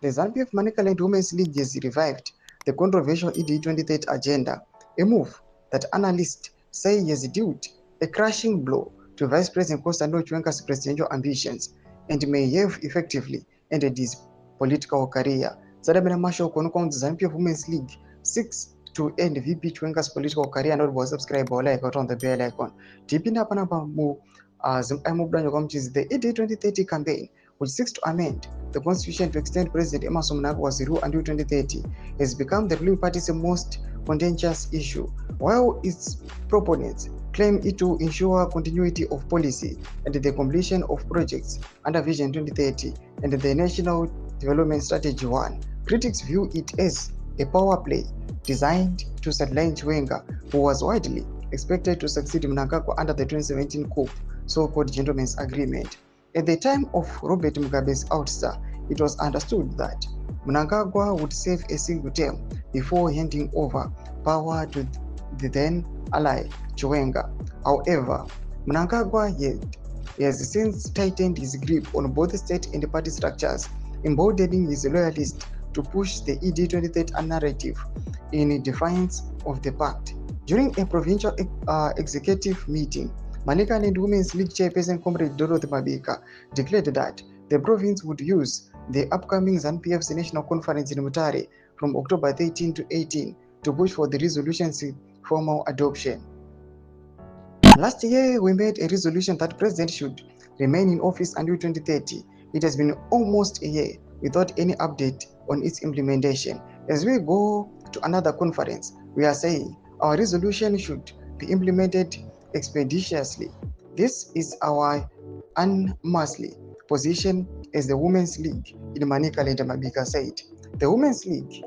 The ZANU-PF Manicaland Women's League has revived the controversial ED 2030 agenda, a move that analysts say has dealt a crushing blow to Vice President Thwart Chiwenga's presidential ambitions and may have effectively ended his political career. Sadabena Marshall Konokon's ZANU-PF Women's League seeks to end VP Chiwenga's political career and was subscribe or like on the bell icon. Tipinda panapa mu the ED 2030 campaign, which seeks to amend the constitution to extend President Emmerson Mnangagwa's rule until 2030, has become the ruling party's most contentious issue. While its proponents claim it will ensure continuity of policy and the completion of projects under Vision 2030 and the National Development Strategy 1, critics view it as a power play designed to sideline Chiwenga, who was widely expected to succeed Mnangagwa under the 2017 coup, so-called Gentleman's Agreement. At the time of Robert Mugabe's ouster, it was understood that Mnangagwa would serve a single term before handing over power to the then ally Chiwenga. However, Mnangagwa has since tightened his grip on both state and party structures, emboldening his loyalists to push the ED 2030 narrative in defiance of the pact. During a provincial executive meeting, Manicaland Women's League chairperson Comrade Dorothy Mabika declared that the province would use the upcoming ZANU-PF's national conference in Mutare from October 13 to 18 to push for the resolution's formal adoption. Last year, we made a resolution that President should remain in office until 2030. It has been almost a year without any update on its implementation. As we go to another conference, we are saying our resolution should be implemented expeditiously. This is our unmerciful position as the Women's League in Manicaland, Mabika said. The Women's League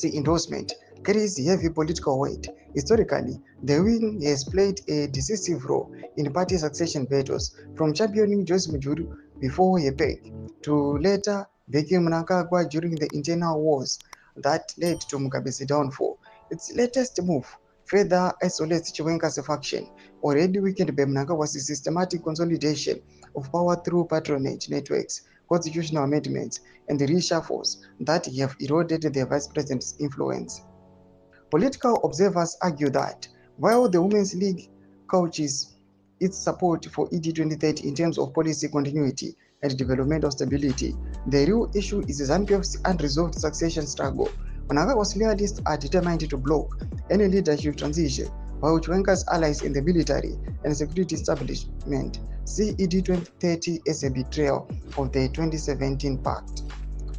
endorsement carries heavy political weight. Historically, the wing has played a decisive role in party succession battles, from championing Joyce Mujuru before he pegged to later backing Mnangagwa during the internal wars that led to Mugabe's downfall. Its latest move further isolates Chiwenga's faction, already weakened by Mnangagwa's systematic consolidation of power through patronage networks, constitutional amendments, and reshuffles that have eroded the vice president's influence. Political observers argue that while the Women's League couches its support for ED 2030 in terms of policy continuity and developmental stability, the real issue is ZANU-PF's unresolved succession struggle. Mnangagwa's loyalists are determined to block any leadership transition, while Chiwenga's allies in the military and security establishment see ED 2030 as a betrayal of the 2017 pact.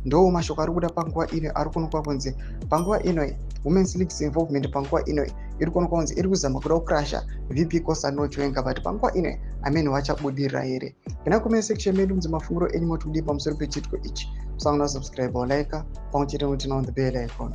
Ndo mashoka ari kuda panguva ino ari kuonekwa kunzi panguva ino Women's League's involvement panguva ino iri kuonekwa kunzi iri kuzama kuda kukrasha VP Thwart Chiwenga, but panguva ino amene vachabudirira here. Kana comment section medu mudzi mafunguro enyu motudi pamusoro pechitiko ichi. Musangana subscribe or like pamwe chete mutina on the bell icon.